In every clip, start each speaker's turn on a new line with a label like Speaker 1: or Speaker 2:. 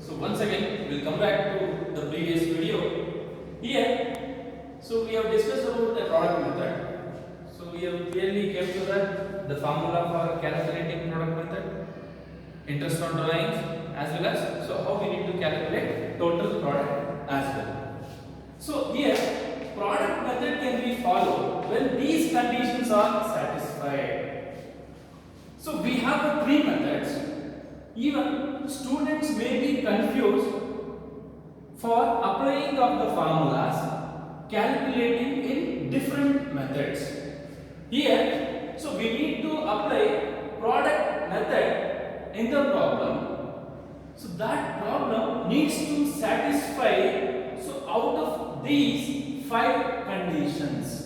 Speaker 1: So once again, we'll come back to the previous video. Here, so we have discussed about the product method. So we have clearly came to that the formula for calculating product method, interest on drawings, as well as so how we need to calculate total product as well. So here, product method can be followed when these conditions are satisfied. So we have three methods. Even students may be confused for applying of the formulas, calculating in different methods. Here, so we need to apply product method in the problem. So that problem needs to satisfy so out of these five conditions.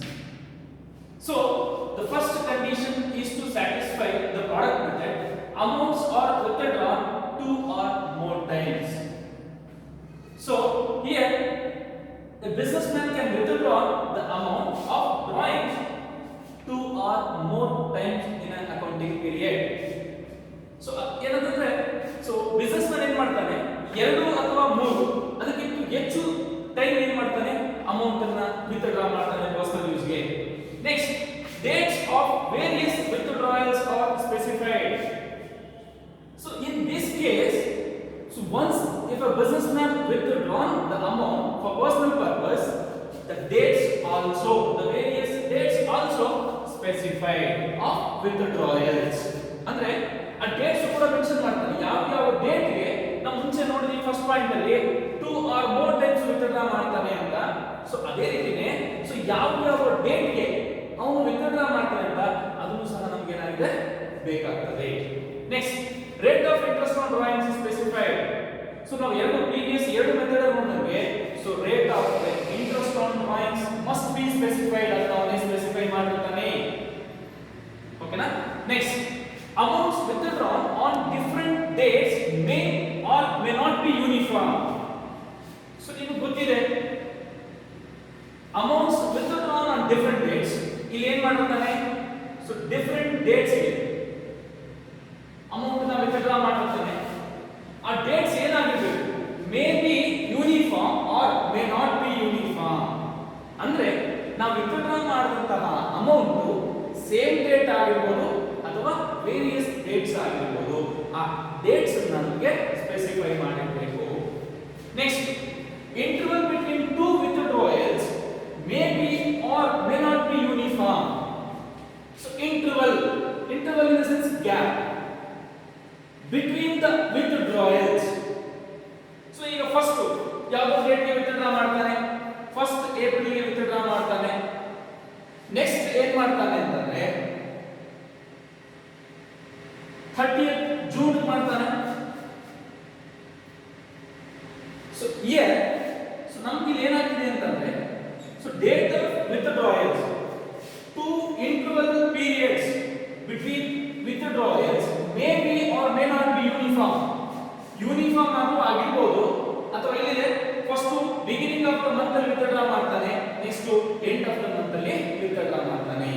Speaker 1: So the first condition is to satisfy the product method. Amounts are withdrawn two or more times. So here a businessman can withdraw the amount of drawings two or more times in an accounting period. So ಏನಂತಂದ್ರೆ so businessman ಏನು ಮಾಡ್ತಾನೆ ಎರಡು ಅಥವಾ ಮೂರು ಅದಕ್ಕಿಂತ ಹೆಚ್ಚು time ಏನು ಮಾಡ್ತಾನೆ ಅಮೌಂಟ್ ಅನ್ನು ವಿತ್ಡ್ರಾ ಮಾಡ್ತಾನೆ ಪರ್ಸನಲ್ ಯೂಸ್ ಗೆ. Next, dates of various withdrawals are specified. So in this case, so once if a businessman withdrawn the amount for personal purpose, the dates also, the various dates also specified of withdrawals. ಅಂದ್ರೆ ಆ dates ಕೂಡ mention ಮಾಡ್ತಾರೆ ಯಾವ ಯಾವ date ಗೆ ನಾವು ಮುಂಚೆ ನೋಡಿದ್ವಿ ಫಸ್ಟ್ ಪಾಯಿಂಟ್ ಅಲ್ಲಿ 2 or more ಟೈಮ್ಸ್ ವಿತ್ಡ್ರಾ ಮಾಡ್ತಾನೆ ಅಂತ. ಸೊ ಅದೇ ರೀತಿನೇ ಸೊ ಯಾವ ಯಾವ ಡೇಟ್ ಗೆ ಅವನು ವಿತ್ಡ್ರಾ ಮಾಡ್ತಾನೆ ಅಂತ ಅದನ್ನು ಸಹ ನಮಗೆ ಏನಾಗಿದೆ ಬೇಕಾಗ್ತದೆ. Next, rate of interest on drawings is specified. So ನಾವು ಪ್ರೀವಿಯಸ್ ಎರಡು ಮೆಥಡ್ ನೋಡಿದ್ವಿ. So rate of interest on drawings must be specified ಅಂತ ಅವನೇ ಸ್ಪೆಸಿಫೈ ಮಾಡಿರ್ತಾನೆ. ಓಕೆನಾ? Next, amounts withdrawn on different dates may or may not be uniform. So ನಿಮಗೆ ಗೊತ್ತಿದೆ amounts withdrawn on different dates ಇಲ್ಲಿ ಏನು ಮಾಡಿರ್ತಾನೆ ಸೊ ಡಿಫರೆಂಟ್ ಡೇಟ್ಸ್ ಇದೆ ಅಮೌಂಟ್ ನ ವಿತ್ಡ್ರಾ ಮಾಡಿರ್ತಾನೆ. ಆ ಡೇಟ್ಸ್ ಏನಾಗಿರಬೇಕು may be uniform or may not be uniform. ಅಂದ್ರೆ ನಾವು ವಿತ್ಡ್ರಾ ಮಾಡಿದಂತಹ ಅಮೌಂಟ್ ಸೇಮ್ ಡೇಟ್ ಆಗಿರಬಹುದು ಅಥವಾ ವೇರಿಯಸ್ ಡೇಟ್ಸ್ ಆಗಿರಬಹುದು. ಆ ಡೇಟ್ಸ್ ನಮಗೆ ಸ್ಪೆಸಿಫೈ ಮಾಡಿರಬೇಕು. Next, interval between two withdrawals may be or may not be uniform. So interval in the sense gap between the withdrawals. So ಈಗ ಫಸ್ಟ್ ಯಾವ date ಗೆ withdraw ಮಾಡ್ತಾನೆ, ಫಸ್ಟ್ ಏಪ್ರಿಲ್ ಗೆ withdraw ಮಾಡ್ತಾನೆ. ನೆಕ್ಸ್ಟ್ ಏನ್ ಮಾಡ್ತಾನೆ ಅಂತಂದ್ರೆ 30th ಜೂನ್ ಮಾಡ್ತಾನೆ. ಸೊ ಹಿಯರ್ ಸೊ ನಮಗೆ ಇಲ್ಲಿ ಏನಾಗಿದೆ ಅಂತಂದ್ರೆ so date of withdrawals to interval periods between withdrawals may be or may not be uniform. Uniform ಆಗಿರಬಹುದು ಅಥವಾ ಇಲ್ಲಿದೆ first beginning of the month ಅಲ್ಲಿ ವಿತ್ಡ್ರಾ ಮಾಡ್ತಾನೆ, next end of the month ಅಲ್ಲಿ ವಿತ್ಡ್ರಾ ಮಾಡ್ತಾನೆ.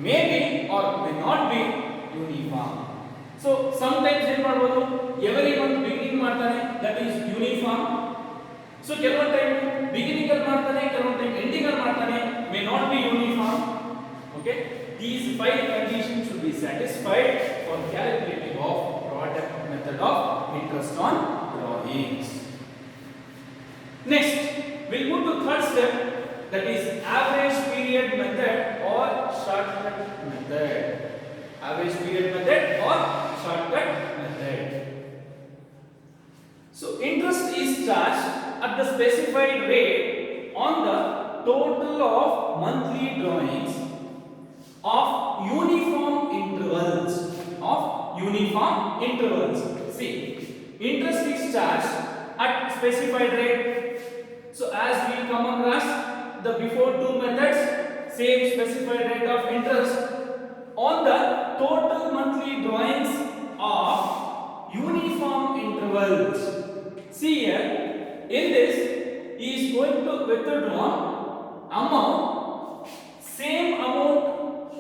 Speaker 1: May be or may not be uniform. So sometimes ಏನು ಮಾಡಬಹುದು every month beginning ಮಾಡ್ತಾನೆ, ದಟ್ ಈಸ್ ಯೂನಿಫಾರ್ಮ್. ಸೊ ಕೆಲವೊಂದು ಟೈಮ್ ಬಿಗಿನಿಂಗ್ ಅಲ್ಲಿ ಮಾಡ್ತಾನೆ, ಕೆಲವೊಂದು ಟೈಮ್ ಎಂಡಿಂಗ್ ಅಲ್ಲಿ ಮಾಡ್ತಾನೆ, may not be uniform. Okay, these five conditions should be satisfied for calculating of product method of interest on drawings. Next, we'll move to third step, that is average period method or shortcut method. Average period method or shortcut method. So interest is charged at the specified rate on the total of monthly drawings of uniform intervals. See, interest is charged at specified rate. So as we come across the before two methods, same specified rate of interest on the total monthly drawings of uniform intervals. See here, in this he is going to withdraw amount, same amount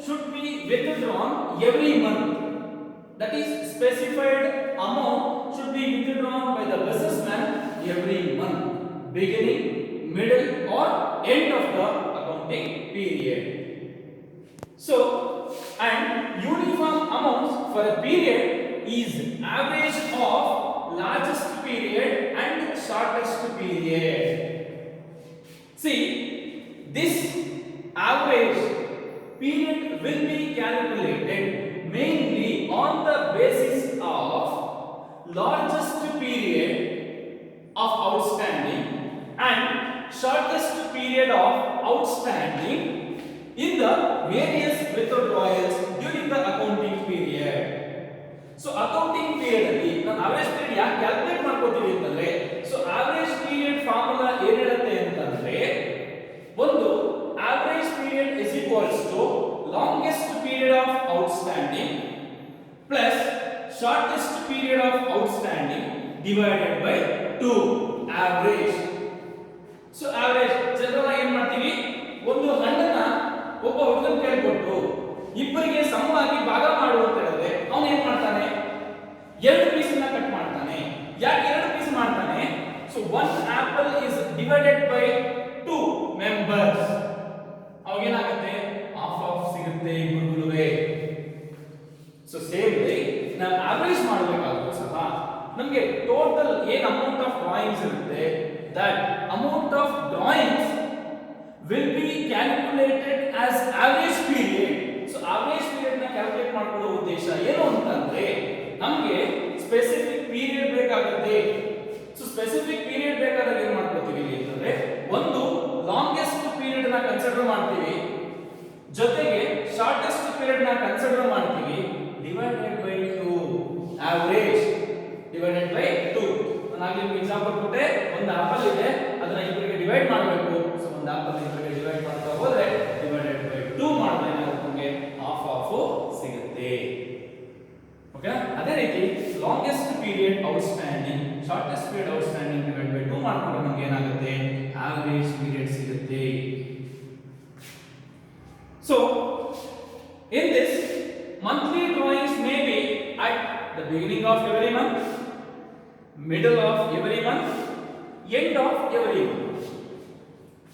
Speaker 1: should be withdrawn every month. That is specified amount should be withdrawn by the businessman beginning, middle or end of the accounting period. So, and uniform amounts for a period is average of largest period and shortest period. See, this average period will be calculated mainly on the basis of largest period of outstanding and shortest period of outstanding in the various withdrawals during the accounting period. So accounting period ಅಲ್ಲಿ ನಾವು average period ಯಾಕೆ calculate ಮಾಡ್ಕೊತೀವಿ ಅಂತಂದ್ರೆ so average period formula ಏನು ಹೇಳುತ್ತೆ ಅಂತಂದ್ರೆ ಒಂದು average period is equals to longest period of outstanding plus shortest period of outstanding divided by 2 average. So average general ಆಗಿ ಏನು ಮಾಡ್ತೀವಿ ಒಂದು ಹಣ್ಣನ್ನ ಒಬ್ಬ ಹುಡುಗನ ಕೈಯಲ್ಲಿ ಕೊಟ್ಟು ಇಬ್ಬರಿಗೆ ಸಮವಾಗಿ ಭಾಗ ಮಾಡು ಅಂತ ಹೇಳಿದ್ರೆ ಅವನು ಏನು ಮಾಡ್ತಾನೆ ಎರಡು ಪೀಸ್ ಅನ್ನ ಕಟ್ ಮಾಡ್ತಾನೆ. ಯಾಕೆ ಎರಡು ಪೀಸ್ ಮಾಡ್ತಾನೆ? So one apple is divided by 2 members. ಅವಾಗ ಏನಾಗುತ್ತೆ ಹಾಫ್ ಆಫ್ ಸಿಗುತ್ತೆ ಇಬ್ಬರಿಗುವೆ. ಸೊ ಸೇಮ್ ವೇ ನಾವು ಆವರೇಜ್ ಮಾಡಬೇಕಾದರೂ ಸಹ ನಮಗೆ ಟೋಟಲ್ ಏನು ಅಮೌಂಟ್ ಆಫ್ ಡ್ರಾಯಿಂಗ್ಸ್ ಇರುತ್ತೆ that amount of drawings will be calculated as average period. So average period ನ ಕ್ಯಾಲ್ಕುಲೇಟ್ ಮಾಡ್ಕೊಳ್ಳೋ ಉದ್ದೇಶ ಏನು ಅಂತಂದ್ರೆ ನಮಗೆ ಸ್ಪೆಸಿಫಿಕ್ ಪೀರಿಯಡ್ ಬೇಕಾಗುತ್ತೆ. ಸೊ ಸ್ಪೆಸಿಫಿಕ್ ಪೀರಿಯಡ್ ಬೇಕಾದಾಗ ಏನು ಮಾಡ್ಕೊತೀವಿ ಇಲ್ಲಿ ಅಂತಂದ್ರೆ ಒಂದು ಲಾಂಗೆಸ್ಟ್ ಪೀರಿಯಡ್ ನ ಕನ್ಸಿಡರ್ ಮಾಡ್ತೀವಿ, ಜೊತೆಗೆ ಶಾರ್ಟೆಸ್ಟ್ ಪೀರಿಯಡ್ ನ ಕನ್ಸಿಡರ್ ಮಾಡ್ತೀವಿ, divided by 2 average divided by 2. ನಾನು ನಿಮಗೆ ಎಕ್ಸಾಂಪಲ್ ಕೊಟ್ಟೆ, ಒಂದು ಆಪಲ್ ಇದೆ ಅದನ್ನ ಇಬ್ಬರಿಗೆ ಡಿವೈಡ್ ಮಾಡಬೇಕು. ಸೊ ಒಂದು ಆಪಲ್ ಇಬ್ಬರಿಗೆ ಡಿವೈಡ್ ಮಾಡ್ತಾ ಹೋದ್ರೆ ಡಿವೈಡೆಡ್ ಬೈ 2 ಮಾಡಿದ್ರೆ ಏನಾಗುತ್ತೆ ನಮಗೆ ಹಾಫ್ ಆಫ್ ಸಿಗುತ್ತೆ. ಓಕೆ, ಅದೇ ರೀತಿ longest period outstanding shortest period outstanding divide by 2 ಮಾಡ್ಕೊಂಡ್ರೆ ನಮಗೆ ಏನಾಗುತ್ತೆ ಆವರೇಜ್ ಪೀರಿಯಡ್ ಸಿಗುತ್ತೆ. So in this monthly drawings may be at the beginning of every month, middle of every month, end of every month.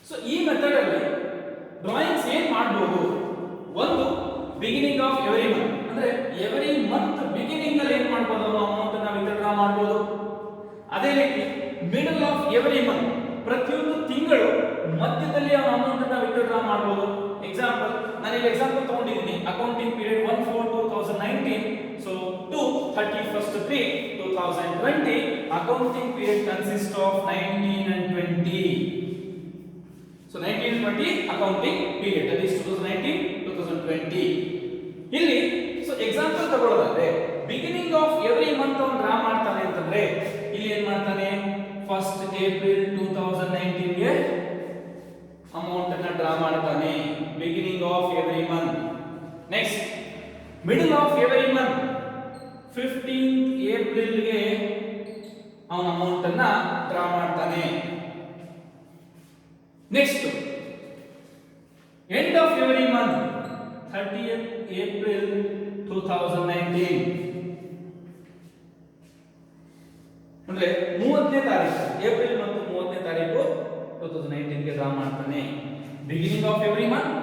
Speaker 1: So ಈ method ಅಲ್ಲಿ drawings ಏನ್ ಮಾಡಬಹುದು, ಒಂದು beginning of every month ಅಂದ್ರೆ ಎವ್ರಿ ಮಂತ್ ಬಿಗಿನಿಂಗ್ ಅಲ್ಲಿ ಏನ್ ಮಾಡಬಹುದು ಅನ್ನೋ ಅಮೌಂಟ್ ಅನ್ನು ವಿತ್ಡ್ರಾ ಮಾಡಬಹುದು. ಅದೇ ರೀತಿ ಮಿಡಲ್ ಆಫ್ ಎವ್ರಿ ಮಂತ್ ಪ್ರತಿಯೊಂದು ತಿಂಗಳು ಮಧ್ಯದಲ್ಲಿ ಆ ಅಮೌಂಟ್ ಅನ್ನು ವಿತ್ಡ್ರಾ ಮಾಡಬಹುದು. ಎಕ್ಸಾಂಪಲ್ ನಾನು ಇಲ್ಲಿ ಎಕ್ಸಾಂಪಲ್ ತಗೊಂಡಿದ್ದೀನಿ accounting period 1/4/2019 so to 31/3/2020 accounting period consists of 19 and 20. So 19 and 20 accounting period, that is 2019-2020. ಇಲ್ಲಿ ಸೊ ಎಕ್ಸಾಂಪಲ್ ತಗೊಳ್ಳೋದಾದ್ರೆ ಬಿಗಿನಿಂಗ್ ಆಫ್ ಎವ್ರಿ ಮಂತ್ ಅವನು ಡ್ರಾ ಮಾಡ್ತಾನೆ ಅಂತಂದ್ರೆ ಇಲ್ಲಿ ಏನ್ ಮಾಡ್ತಾನೆ, 1st April 2019 ಗೆ ಅಮೌಂಟ್ ಅನ್ನು ಡ್ರಾ ಮಾಡ್ತಾನೆ beginning of every month. Next middle of every month 15th April ಗೆ ಅವನ ಅಮೌಂಟ್ ಅನ್ನ ಡ್ರಾ ಮಾಡ್ತಾನೆ. Next end of every month 30th April 2019 ಅಂದ್ರೆ 30ನೇ ತಾರೀಕು ಏಪ್ರಿಲ್ ಮತ್ತು 30ನೇ ತಾರೀಕು 2019 ಗೆ ಡ್ರಾ ಮಾಡ್ತಾನೆ. Beginning of every month,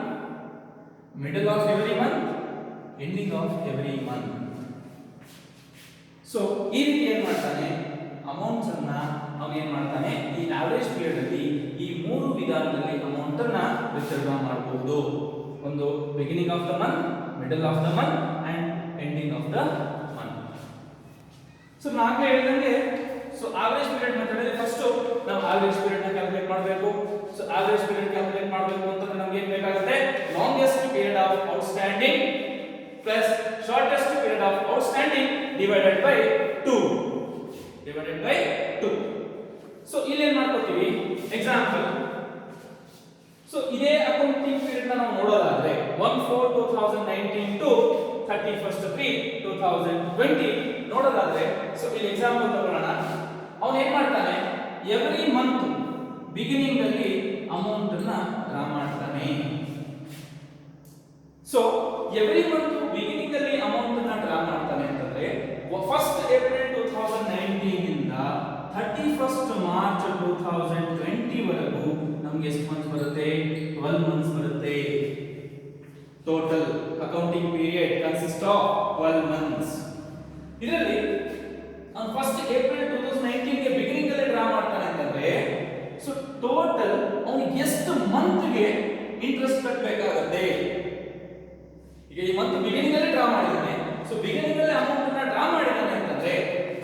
Speaker 1: middle of every month, ending of every month. So ಈ ರೀತಿ ಏನ್ ಮಾಡ್ತಾನೆ ಅಮೌಂಟ್ಸ್ ಅನ್ನ ಅವನು ಏನ್ ಮಾಡ್ತಾನೆ ಈ ಆವರೇಜ್ ಪೀರಿಯಡ್ ಅಲ್ಲಿ ಈ ಮೂರು ವಿಧಾನದಲ್ಲಿ ಅಮೌಂಟ್ ಅನ್ನ ವಿತ್ಡ್ರಾ ಮಾಡಬಹುದು. ಒಂದು beginning of the month, middle of the month and ending of the month. So ನಾನು ಹೇಳಿದಂಗೆ ಸೊ ಆವರೇಜ್ ಪೀರಿಯಡ್ ಮೆಥಡ್ ಅಲ್ಲಿ ಫಸ್ಟ್ ನಾವು ಆವರೇಜ್ ಪೀರಿಯಡ್ ನ ಕ್ಯಾಲ್ಕುಲೇಟ್ ಮಾಡಬೇಕು. ಸೊ ಆವರೇಜ್ ಪೀರಿಯಡ್ ಕ್ಯಾಲ್ಕುಲೇಟ್ ಮಾಡಬೇಕು ಅಂತಂದ್ರೆ ನಮಗೆ ಏನು ಬೇಕಾಗುತ್ತೆ, longest period of outstanding plus shortest period of outstanding divided by 2. So ಇಲ್ಲಿ ಏನ್ ಮಾಡ್ಕೊತೀವಿ ಎಕ್ಸಾಂಪಲ್. ಸೊ ಇದೇ ಅಕೌಂಟಿಂಗ್ ಪೀರಿಯಡ್ ನಾವು ನೋಡೋದಾದ್ರೆ 1/4/2019 ಟು 31/3/2020 ನೋಡೋದಾದ್ರೆ ಸೊ ಇಲ್ಲಿ ಎಕ್ಸಾಂಪಲ್ ತಗೊಳ್ಳೋಣ. ಅವನು ಏನ್ ಮಾಡ್ತಾನೆ ಎವ್ರಿ ಮಂತ್ ಬಿಗಿನಿಂಗ್ ಅಲ್ಲಿ ಅಮೌಂಟ್ ಅನ್ನ ಡ್ರಾ ಮಾಡ್ತಾನೆ. ಸೊ ಎವ್ರಿ ಮಂತ್ ಬಿಗಿನಿಂಗ್ ಅಲ್ಲಿ ಅಮೌಂಟ್ ಅನ್ನ ಡ್ರಾ ಮಾಡ್ತಾನೆ ಅಂತಂದ್ರೆ 1st April 2019 ಇಂದ 31st ಮಾರ್ಚ್ 2020 ವರೆಗೂ ನಮಗೆ ಎಷ್ಟು ಮಂತ್ಸ್ ಬರುತ್ತೆ? 12 ಮಂತ್ಸ್ ಬರುತ್ತೆ. Total accounting period consist of 12 months. ಇದರಲ್ಲಿ ಫಸ್ಟ್ ಏಪ್ರಿಲ್ 2019 ಗೆ ಬಿಗಿನಿಂಗ್ ಅಲ್ಲಿ ಡ್ರಾ ಮಾಡ್ತಾನೆ ಅಂತಂದ್ರೆ ಸೊ ಟೋಟಲ್ ಅವನಿಗೆ ಎಷ್ಟು ಮಂತ್ ಗೆ ಇಂಟ್ರೆಸ್ಟ್ ಕಟ್ಟಬೇಕಾಗುತ್ತೆ? ಈಗ ಈ ಮಂತ್ ಬಿಗಿನಿಂಗ್ ಅಲ್ಲಿ ಡ್ರಾ ಮಾಡಿದ್ದಾನೆ. ಸೊ ಬಿಗಿನಿಂಗ್ ಅಲ್ಲಿ ಅಮೌಂಟ್ ಅನ್ನ ಡ್ರಾ ಮಾಡಿದ್ದಾನೆ ಅಂತಂದ್ರೆ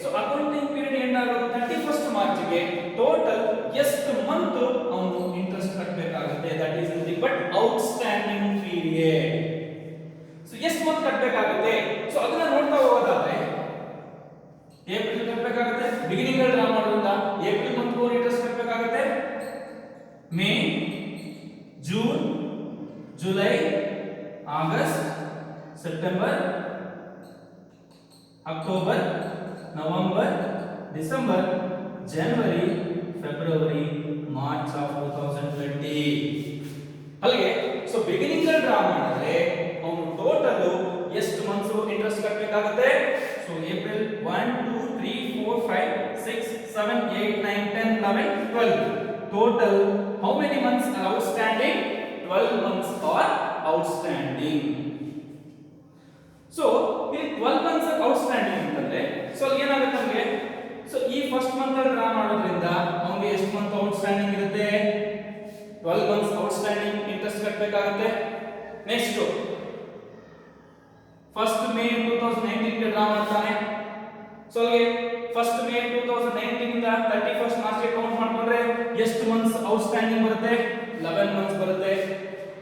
Speaker 1: ಸೊ ಅಕೌಂಟಿಂಗ್ ಪೀರಿಯಡ್ ಎಂಡ್ ಆಗೋದು 31st ಮಾರ್ಚ್ ಗೆ ಟೋಟಲ್ ಎಷ್ಟು ಮಂತ್ ಅವನು ಇಂಟ್ರೆಸ್ಟ್ ಕಟ್ಟಬೇಕಾಗುತ್ತೆ? That is nothing but outstanding period. So ಎಷ್ಟು ಮಂತ್ ಕಟ್ಟಬೇಕಾಗುತ್ತೆ? ಸೊ ಅದನ್ನ ನೋಡ್ತಾ ಹೋಗೋದಾದ್ರೆ ಏಪ್ರಿಲ್ ಕಟ್ಟಬೇಕಾಗುತ್ತೆ. ಬಿಗಿನಿಂಗ್ ಅಲ್ಲಿ ಡ್ರಾ ಮಾಡೋದ್ರಿಂದ ಏಪ್ರಿಲ್ ಮಂತ್ ಗೂ ಇಂಟ್ರೆಸ್ಟ್ ಕಟ್ಟಬೇಕಾಗುತ್ತೆ. May, June, July, August, September, October, November, December, January, February, March of 2020. ಅಲ್ಲಿಗೆ ಸೊ ಬಿಗಿನಿಂಗ್ ಅಲ್ಲಿ ಡ್ರಾ ಮಾಡಿದ್ರೆ ಅವನು ಟೋಟಲ್ ಎಷ್ಟು ಮಂತ್ಸ್ ಇಂಟ್ರೆಸ್ಟ್ ಕಟ್ಟಬೇಕಾಗುತ್ತೆ? So April 1 2 3 4 5 6 7 8 9 10 11 12. Total how many months are outstanding? 12 months are outstanding. So ಇಲ್ಲಿ 12 months are outstanding ಅಂತಂದ್ರೆ so ಏನಾಗುತ್ತೆ ನಮಗೆ? ಸೊ ಈ ಫಸ್ಟ್ ಮಂತ್ ಅಲ್ಲಿ ಡ್ರಾ ಮಾಡೋದ್ರಿಂದ ಅವನಿಗೆ ಎಷ್ಟು ಮಂತ್ ಔಟ್ಸ್ಟ್ಯಾಂಡಿಂಗ್ ಇರುತ್ತೆ? 12 months outstanding ಇಂಟ್ರೆಸ್ಟ್ ಕಟ್ಟಬೇಕಾಗುತ್ತೆ. ನೆಕ್ಸ್ಟ್ ಫಸ್ಟ್ ಮೇ 2019 ಗೆ ಡ್ರಾ ಮಾಡ್ತಾನೆ. ಸೊ ಅಲ್ಲಿ ಫಸ್ಟ್ ಮೇ 2019 ಇಂದ 31st ಮಾರ್ಚ್ ಗೆ ಕೌಂಟ್ ಮಾಡ್ಕೊಂಡ್ರೆ ಎಷ್ಟು ಮಂತ್ಸ್ ಔಟ್ಸ್ಟ್ಯಾಂಡಿಂಗ್ ಬರುತ್ತೆ? 11 ಮಂತ್ಸ್ ಬರುತ್ತೆ.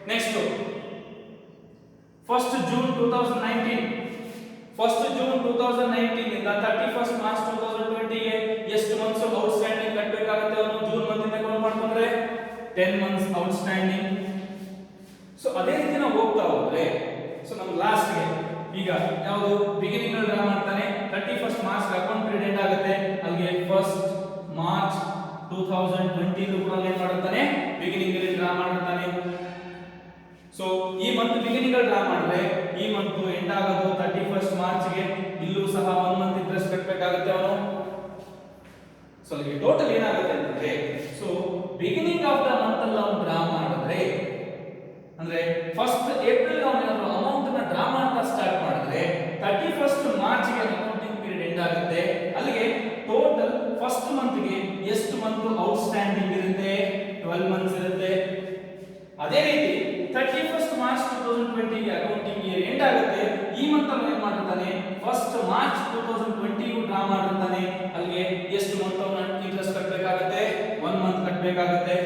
Speaker 1: ನೆಕ್ಸ್ಟ್ ಫಸ್ಟ್ ಜೂನ್ 2019 ಇಂದ 31st ಮಾರ್ಚ್ 2020 ಗೆ ಎಷ್ಟು ಮಂತ್ಸ್ ಔಟ್ಸ್ಟ್ಯಾಂಡಿಂಗ್ ಕಟ್ಟಬೇಕಾಗುತ್ತೆ? ಅವನು ಜೂನ್ ಮಂತ್ ಇಂದ ಕೌಂಟ್ ಮಾಡ್ಕೊಂಡ್ರೆ 10 ಮಂತ್ಸ್ ಔಟ್ಸ್ಟ್ಯಾಂಡಿಂಗ್. ಸೊ ಅದೇ ರೀತಿ ನಾವು ಹೋಗ್ತಾ ಹೋದ್ರೆ ಸೊ ನಮ್ಮ ಲಾಸ್ಟ್ ಗೆ ಈಗ ಯಾವುದು ಬಿಗಿನಿಂಗ್ ಅಲ್ಲಿ ಡ್ರಾ ಮಾಡ್ತಾನೆ 31st March account period end ಆಗುತ್ತೆ. ಅಲ್ಲಿಗೆ 1st ಮಾರ್ಚ್ 2020 ಕೂಡ ಏನ್ ಮಾಡುತ್ತಾನೆ? ಬಿಗಿನಿಂಗ್ ಅಲ್ಲಿ ಡ್ರಾ ಮಾಡುತ್ತಾನೆ. ಸೊ ಈ ಮಂತ್ ಬಿಗಿನಿಂಗ್ ಅಲ್ಲಿ ಡ್ರಾ ಮಾಡಿದ್ರೆ ಈ ಮಂತ್ ಎಂಡ್ ಆಗೋದು 31st ಮಾರ್ಚ್ ಗೆ. ಇಲ್ಲೂ ಸಹ 1 ಮಂತ್ ಇಂಟ್ರೆಸ್ಟ್ ಕಟ್ಟಬೇಕಾಗುತ್ತೆ ಅವನು. ಸೊ ಅಲ್ಲಿಗೆ ಟೋಟಲ್ ಏನಾಗುತ್ತೆ ಅಂತಂದ್ರೆ so beginning of the month ಅಲ್ಲಿ ನಾವು ಡ್ರಾ ಮಾಡಿದ್ರೆ ಅಂದ್ರೆ ಫಸ್ಟ್ ಏಪ್ರಿಲ್ ನಾವು ಅಮೌಂಟ್ ಅನ್ನ ಡ್ರಾ ಮಾಡ್ತಾ ಸ್ಟಾರ್ಟ್ ಮಾಡಿದ್ರೆ 31st ಮಾರ್ಚ್ ಗೆ ಅಕೌಂಟಿಂಗ್ ಪೀರಿಯಡ್ ಎಂಡ್ ಆಗುತ್ತೆ. ಅಲ್ಲಿಗೆ ಟೋಟಲ್ ಫಸ್ಟ್ ಮಂತ್ ಗೆ ಎಷ್ಟು ಮಂತ್ ಔಟ್ಸ್ಟ್ಯಾಂಡಿಂಗ್ ಇರುತ್ತೆ? 12 ಮಂತ್ಸ್ ಇರುತ್ತೆ. ಅದೇ ರೀತಿ 31st ಮಾರ್ಚ್ 2020 ಗೆ ಅಕೌಂಟಿಂಗ್ ಇಯರ್ ಎಂಡ್ ಆಗುತ್ತೆ. ಈ ಮಂತ್ ಅಲ್ಲಿ ಏನು ಮಾಡಿರ್ತಾನೆ? ಫಸ್ಟ್ ಮಾರ್ಚ್ 2020 ಗೂ ಡ್ರಾ ಮಾಡಿರ್ತಾನೆ. ಅಲ್ಲಿಗೆ ಎಷ್ಟು ಮಂತ್ ಅವನ ಇಂಟ್ರೆಸ್ಟ್ ಕಟ್ಟಬೇಕಾಗುತ್ತೆ? 1 ಮಂತ್ ಕಟ್ಟಬೇಕಾಗುತ್ತೆ.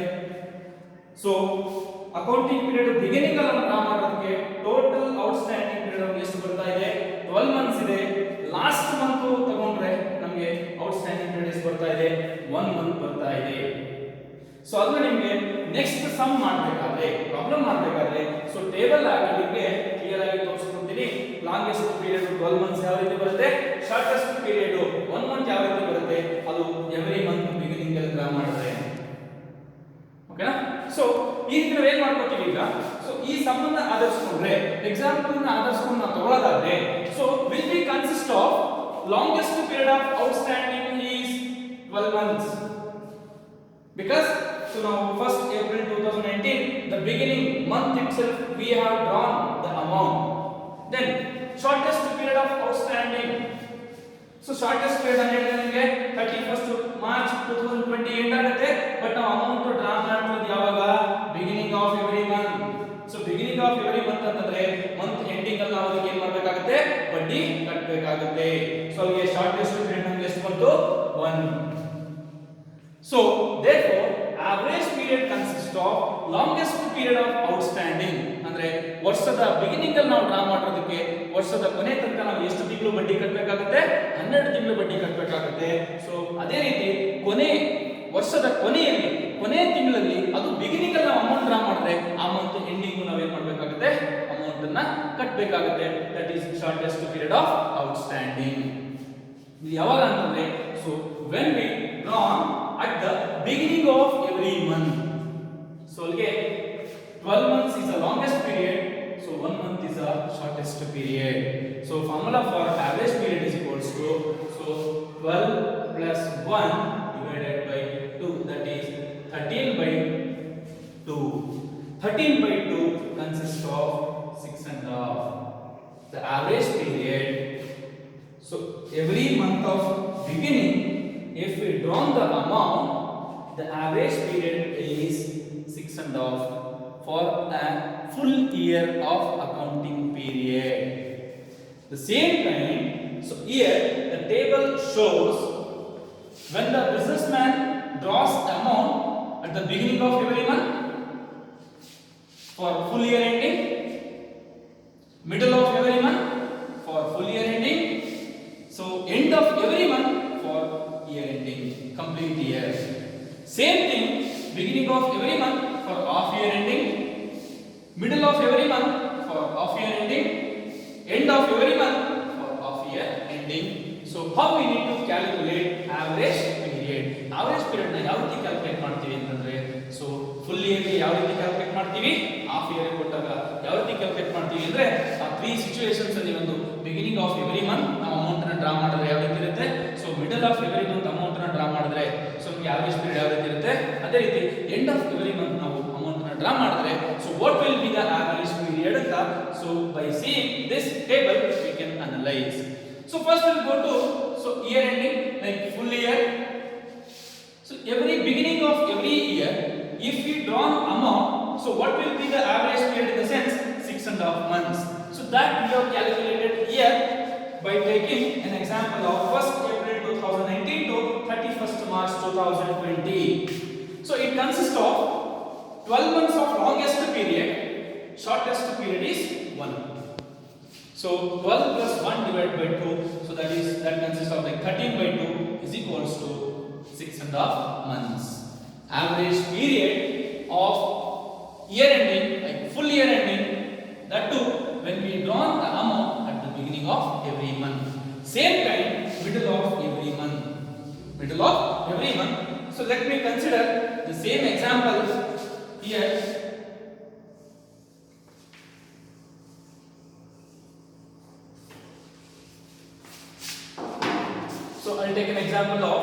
Speaker 1: ಸೊ ಅಕೌಂಟಿಂಗ್ ಪೀರಿಯಡ್ ಬಿಗಿನಿಂಗ್ ಅಲ್ಲಿ ಡ್ರಾ ಮಾಡೋದಕ್ಕೆ ಟೋಟಲ್ ಔಟ್ಸ್ಟ್ಯಾಂಡಿಂಗ್ ಪೀರಿಯಡ್ ಎಷ್ಟು ಬರ್ತಾ ಇದೆ? 12 ಮಂತ್ಸ್ ಇದೆ. ಲಾಸ್ಟ್ ಮಂತ್ ತಗೊಂಡ್ರೆ ನಮಗೆ ಔಟ್ಸ್ಟ್ಯಾಂಡಿಂಗ್ ಪೀರಿಯಡ್ ಎಷ್ಟು ಬರ್ತಾ ಇದೆ? 1 ಮಂತ್ ಬರ್ತಾ ಇದೆ. ಸೊ ಅದನ್ನ ನಿಮಗೆ ನೆಕ್ಸ್ಟ್ ಸಮ್ ಮಾಡಬೇಕಾದ್ರೆ ಪ್ರಾಬ್ಲಮ್ ಮಾಡಬೇಕಾದ್ರೆ ಸೊ ಟೇಬಲ್ ಆಗಿ ನಿಮಗೆ ಕ್ಲಿಯರ್ ಆಗಿ ತೋರಿಸ್ಕೊಡ್ತೀನಿ. ಲಾಂಗೆಸ್ಟ್ ಪೀರಿಯಡ್ 12 ಮಂತ್ಸ್ ಯಾವ ರೀತಿ ಬರುತ್ತೆ? ಶಾರ್ಟೆಸ್ಟ್ ಪೀರಿಯಡ್ 1 ಮಂತ್ ಯಾವ ರೀತಿ ಬರುತ್ತೆ? ಅದು ಎವ್ರಿ ಮಂತ್ ಬಿಗಿನಿಂಗ್ ಅಲ್ಲಿ ಡ್ರಾ ಮಾಡಿದ್ರೆ ಓಕೆನಾ? ಸೊ ಈ ರೀತಿ ನಾವು ಏನ್ ಮಾಡ್ಕೊತೀವಿ ಈಗ? ಸೊ ಈ ಸಂಬಂಧ ಆಧರಿಸಿಕೊಂಡ್ರೆ ಎಕ್ಸಾಂಪಲ್ ನ ಆಧರಿಸಿಕೊಂಡು ನಾವು ತಗೊಳ್ಳೋದಾದ್ರೆ so will be consist of longest period of outstanding is 12 months because so now first April 2019 the beginning month itself we have drawn the amount. Then shortest period of outstanding so shortest period ಅಂದ್ರೆ ನಿಮಗೆ 31st March 2020 end ಆಗುತ್ತೆ. But ನಾವು amount draw ಮಾಡ್ತಿರೋದು ಯಾವಾಗ? Beginning of every month. So beginning of every month ಅಂತಂದ್ರೆ month ending ಅಲ್ಲಿ ನಾವು ಅದಕ್ಕೆ ಏನು ಮಾಡಬೇಕಾಗುತ್ತೆ? ಬಡ್ಡಿ ಕಟ್ಟಬೇಕಾಗುತ್ತೆ. ಸೊ ಅಲ್ಲಿಗೆ ಶಾರ್ಟೆಸ್ಟ್ ಪೀರಿಯಡ್ ನಮಗೆ ಎಷ್ಟು ಬಂತು? 1. So therefore average period consists of longest period of outstanding ಅಂದ್ರೆ ವರ್ಷದ ಬಿಗಿನಿಂಗ್ ಅಲ್ಲಿ ನಾವು ಡ್ರಾ ಮಾಡೋದಕ್ಕೆ ವರ್ಷದ ಕೊನೆ ತನಕ ನಾವು ಎಷ್ಟು ತಿಂಗಳು ಬಡ್ಡಿ ಕಟ್ಟಬೇಕಾಗುತ್ತೆ? 12 ತಿಂಗಳು ಬಡ್ಡಿ ಕಟ್ಟಬೇಕಾಗುತ್ತೆ. ಸೊ ಅದೇ ರೀತಿ ವರ್ಷದ ಕೊನೆ ತಿಂಗಳಲ್ಲಿ ಅದು ಬಿಗಿನಿಂಗ್ ಅಲ್ಲಿ ನಾವು ಅಮೌಂಟ್ ಡ್ರಾ ಮಾಡಿದ್ರೆ ಆ ಮಂತ್ ಎಂಡಿಂಗ್ ನಾವು ಏನು ಮಾಡಬೇಕಾಗುತ್ತೆ? ಅಮೌಂಟ್ ಅನ್ನ ಕಟ್ಟಬೇಕಾಗುತ್ತೆ. That is shortest period of outstanding. ಇದು ಯಾವಾಗ ಅಂತಂದ್ರೆ so when we draw at the beginning of every month. So again 12 months is the longest period, so 1 month is the shortest period. So formula for average period is equals to so 12 plus 1 13 by 2 consists of 6 and a half. The average period, so every month of beginning, if we draw the amount, the average period is 6 and a half for a full year of accounting period. The same time, so here the table shows when the businessman draws amount at the beginning of every month for full year ending, middle of every month for full year ending, so end of every month for year ending, complete year. Same thing, beginning of every month for half year ending, middle of every month for half year ending, end of every month for half year ending. So how we need to calculate average period? Average period na ಯಾವ ರೀತಿ calculate ಮಾಡ್ತೀವಿ ಅಂತಂದ್ರೆ, so full year ಗೆ ಯಾವ ರೀತಿ calculate ಮಾಡ್ತೀವಿ, half year ಕೊಟ್ಟಾಗ ಯಾವ ರೀತಿ ಕ್ಯಾಲ್ಕುಲೇಟ್ ಮಾಡ್ತೀವಿ ಅಂದ್ರೆ, ಆ 3 ಸಿಚುವೇಶನ್ಸ್ ಅಲ್ಲಿ ಒಂದು ಬಿಗಿನಿಂಗ್ ಆಫ್ ಎವ್ರಿ ಮಂತ್ ನಾವು ಅಮೌಂಟ್ ಅನ್ನು ಡ್ರಾ ಮಾಡಿದ್ರೆ ಯಾವ ರೀತಿ ಇರುತ್ತೆ, so middle of every month amount ಅನ್ನು ಡ್ರಾ ಮಾಡಿದ್ರೆ ಸೊ ನಮಗೆ ಆವರೇಜ್ ಪೀರಿಯಡ್ ಯಾವ ರೀತಿ ಇರುತ್ತೆ, ಅದೇ ರೀತಿ ಎಂಡ್ ಆಫ್ ಎವ್ರಿ ಮಂತ್ ನಾವು ಅಮೌಂಟ್ ಅನ್ನು ಡ್ರಾ ಮಾಡಿದ್ರೆ so what will be the average period ಅಂತ. So by seeing this table we can analyse. So first we'll go to year ending, like full year. So every beginning of every year, if we draw amount, so what will be the average period in the sense 6.5 months. So that we have calculated here by taking an example of 1st April 2019 to 31st March 2020. So it consists of 12 months of longest period, shortest period is 1. So 12 plus 1 divided by 2, so that consists of like 13 by 2 is equals to 6.5 months. Average period of year ending, like full year ending, that too when we draw the amount at the beginning of every month. Same time, middle of every month. Middle of every month. So let me consider the same example here. So I'll take an example of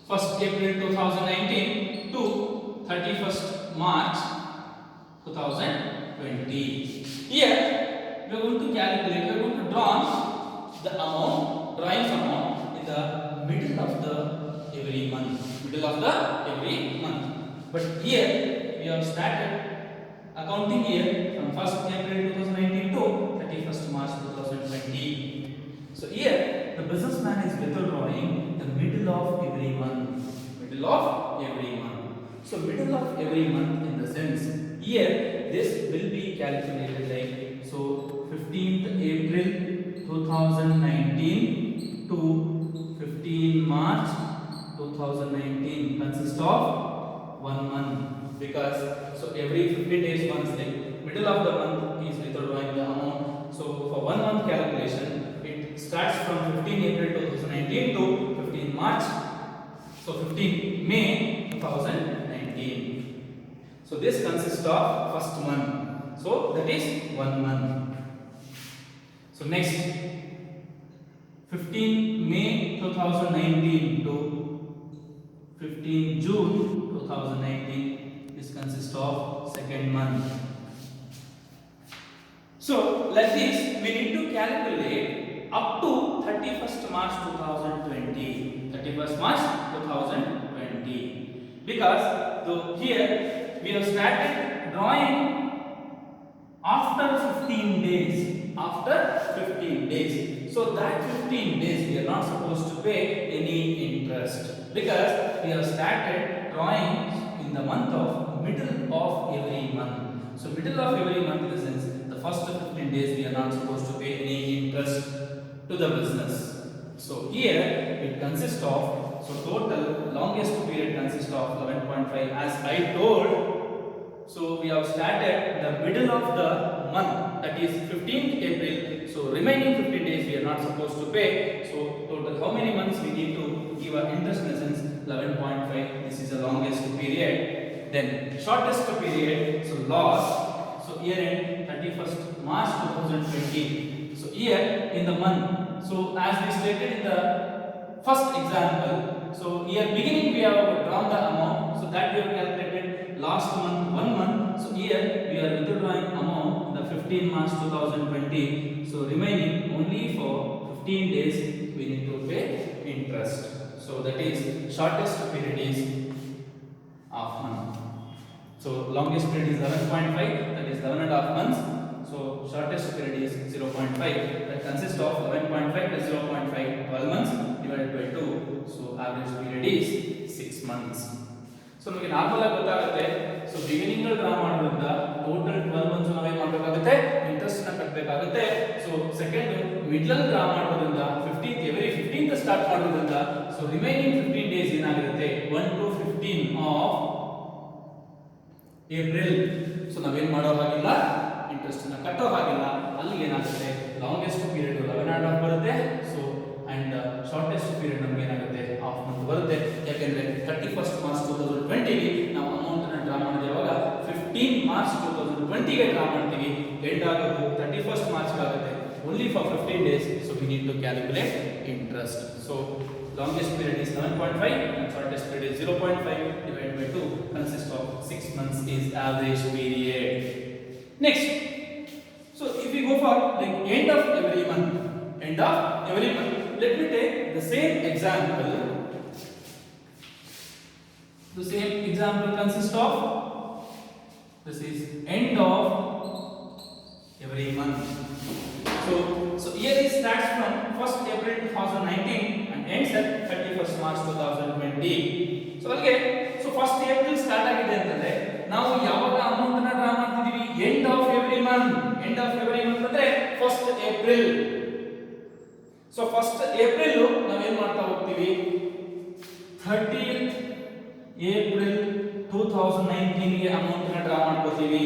Speaker 1: first April 2019 to 31st March 2020. Here we are going to calculate, we are going to draw the amount, drawing amount in the middle of the every month. Middle of the every month. But here we have started accounting year from 1st April 2019 to 31st March 2020. So here the businessman is withdrawing the middle of every month. Middle of every month. So middle of every month in the sense here this will be calculated like, so 15th April 2019 to 15 March 2019 consists of 1 month. Because so every 15 days once, like middle of the month is withdrawing the amount. So for 1 month calculation it starts from 15 April 2019 to 15 March, so 15 May 2019. So this consists of first month, so that is 1 month. So next 15 May 2019 to 15 June 2019, this consists of second month. So like this we need to calculate up to 31st March 2020. 31st March 2020. Because here we have started drawing after 15 days. After 15 days. So that 15 days we are not supposed to pay any interest. Because we have started drawing in the month of middle of every month. So middle of every month in the sense the first 15 days we are not supposed to pay any interest to the business. So here it consists of, so total longest period consists of 11.5 as I told. So we have started the middle of the month, that is 15th April. So remaining 15 days we are not supposed to pay. So total how many months we need to give our interest in the sense 11.5. This is the longest period. Then shortest period, so loss. So year end 31st March 2020. So here in the month, so as we stated in the first example. So here beginning we have drawn the amount, so that we have calculated last month 1 month. So here we are withdrawing amount in the 15 March 2020. So remaining only for 15 days we need to pay interest. So that is shortest period is half month. So longest period is 11.5, that is 11 and a half months. So shortest period is 0.5, that consists of 11.5 plus 0.5, 12 months divided by 2. So average period is 6 months. So ನಮಗೆ normal ಆಗಿ ಗೊತ್ತಾಗುತ್ತೆ. So beginning ಅಲ್ಲಿ draw ಮಾಡೋದ್ರಿಂದ total 12 months ನಾವು ಏನು ಮಾಡಬೇಕಾಗುತ್ತೆ, interest ನ ಕಟ್ಟಬೇಕಾಗುತ್ತೆ. ಸೊ ಸೆಕೆಂಡ್ ಮಿಡ್ಲ್ ಅಲ್ಲಿ ಡ್ರಾ ಮಾಡೋದ್ರಿಂದ 15th ಎವ್ರಿ 15th ಸ್ಟಾರ್ಟ್ ಮಾಡೋದ್ರಿಂದ ಸೊ ರಿಮೈನಿಂಗ್ 15 ಡೇಸ್ ಏನಾಗಿರುತ್ತೆ 1 to 15 ಆಫ್ ಏಪ್ರಿಲ್. ಸೊ ನಾವೇನ್ ಮಾಡೋ ಹಾಗಿಲ್ಲ, ಇಂಟ್ರೆಸ್ಟ್ ನ ಕಟ್ಟೋ ಹಾಗಿಲ್ಲ. ಅಲ್ಲಿ ಏನಾಗುತ್ತೆ longest period 11 and a half ಬರುತ್ತೆ. ಸೊ ಅಂಡ್ ಶಾರ್ಟೆಸ್ಟ್ ಪೀರಿಯಡ್ ನಮಗೆ ಏನಾಗುತ್ತೆ ಹಾಫ್ ಮಂತ್ ಬರುತ್ತೆ. ಯಾಕೆಂದ್ರೆ 31st March 2020 ಗೆ ನಾವು ಅಮೌಂಟ್ ಅನ್ನು ಡ್ರಾ ಮಾಡಿದ್ರೆ ಯಾವಾಗ 15 March 2020 ಗೆ ಡ್ರಾ ಮಾಡ್ತೀವಿ, ಎಂಡ್ ಆಗೋದು 31st March ಆಗುತ್ತೆ. only for 15 days, so we need to calculate interest. So longest period is 11.5 and shortest period is 0.5 divided by 2 consists of 6 months is average period. Next, so if we go for like end of every month, let me take the same example. The same example consists of, this is end of every month. So here it starts from 1st April 2019 and ends at 31st March 2020. So ಅಲ್ಲಿಗೆ so 1st April start ಆಗಿದೆ ಅಂತಂದ್ರೆ ನಾವು ಯಾವಾಗ amount ಅನ್ನು draw ಮಾಡ್ತಿದೀವಿ, end of every month ಅಂದ್ರೆ 1st April. So 1st April ನಾವೇನ್ ಮಾಡ್ತಾ ಹೋಗ್ತೀವಿ 30th April 2019 ಗೆ ಅಮೌಂಟ್ ಅನ್ನು ಡ್ರಾ ಮಾಡ್ಕೊತೀವಿ.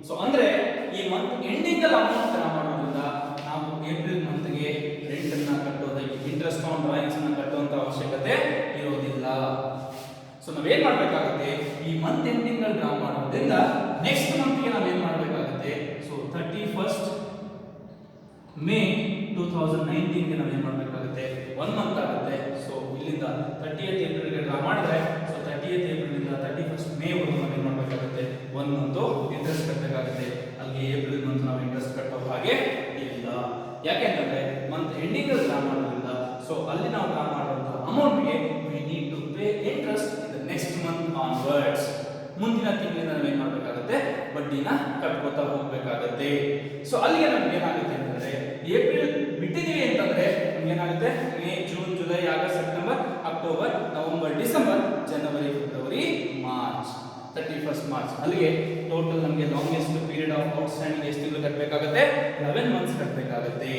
Speaker 1: ಸೊ ಅಂದ್ರೆ ಈ ಮಂತ್ ಎಂಡಿಂಗ್ ಅಲ್ಲಿ ಅಮೌಂಟ್ ಡ್ರಾ ಮಾಡೋದ್ರಿಂದ ನಾವು ಏಪ್ರಿಲ್ ಮಂತ್ ಗೆ ರೆಂಟ್ ಅನ್ನು ಕಟ್ಟೋದಕ್ಕೆ, ಇಂಟ್ರೆಸ್ಟ್ ಆನ್ ಡ್ರಾಯಿಂಗ್ಸ್ ಅನ್ನು ಕಟ್ಟುವಂತ ಅವಶ್ಯಕತೆ ಇರೋದಿಲ್ಲ. ಸೊ ನಾವೇನ್ ಮಾಡಬೇಕಾಗುತ್ತೆ, ಈ ಮಂತ್ ಎಂಡಿಂಗ್ ಅಲ್ಲಿ ಡ್ರಾ ಮಾಡೋದ್ರಿಂದ ನೆಕ್ಸ್ಟ್ ಮಂತ್ ಗೆ ನಾವೇನ್ ಮಾಡಬೇಕಾಗುತ್ತೆ, ಸೊ 31st May 2019 ಗೆ ನಾವೇನ್ ಮಾಡಬೇಕಾಗುತ್ತೆ 1 ಮಂತ್ ಆಗುತ್ತೆ. ಸೊ ಇಲ್ಲಿಂದ 30th April ಗೆ ಡ್ರಾ ಮಾಡಿದ್ರೆ ಸೊ 30th April ಇಂದ 31st May ವರೆಗೂ ನಾವೇನ್ ಮಾಡಬೇಕಾಗುತ್ತೆ 1 ಮಂತ್ ಇಂಟ್ರೆಸ್ಟ್ ಕಟ್ಟಬೇಕಾಗುತ್ತೆ. ಅಲ್ಲಿ ಏಪ್ರಿಲ್ ಮಂತ್ ನಾವು ಇಂಟ್ರೆಸ್ಟ್ ಕಟ್ಟೋ ಹಾಗೆ ಇಲ್ಲ. ಯಾಕೆಂತಂದ್ರೆ ಮಂತ್ ಎಂಡಿಂಗ್ ಅಲ್ಲಿ ಡ್ರಾ ಮಾಡೋದ್ರಿಂದ ಸೊ ಅಲ್ಲಿ ನಾವು ಡ್ರಾ ಮಾಡುವಂತ ಅಮೌಂಟ್ ಗೆ we need to pay interest in the next month onwards. ಮುಂದಿನ ತಿಂಗಳಿಂದ ನಾವೇನ್ ಮಾಡಬೇಕಾಗುತ್ತೆ, ಬಡ್ಡಿನ ಕಟ್ಕೋತಾ ಹೋಗ್ಬೇಕಾಗುತ್ತೆ. ಸೊ ಅಲ್ಲಿಗೆ ನಮ್ಗೆ ಏನಾಗುತ್ತೆ ಅಂತಂದ್ರೆ ಏಪ್ರಿಲ್ ಬಿಟ್ಟಿದೀವಿ ಅಂತಂದ್ರೆ ನಮ್ಗೆ ಏನಾಗುತ್ತೆ May, June, July, August, September, October, November, December, January, February, March, 31st March. ಅಲ್ಲಿಗೆ ಟೋಟಲ್ ನಮಗೆ ಲಾಂಗೆಸ್ಟ್ ಪೀರಿಯಡ್ ಆಫ್ ಔಟ್ಸ್ಟ್ಯಾಂಡಿಂಗ್ ಎಷ್ಟು ತಿಂಗಳು ಕಟ್ಟಬೇಕಾಗುತ್ತೆ, 11 ಮಂತ್ಸ್ ಕಟ್ಟಬೇಕಾಗುತ್ತೆ.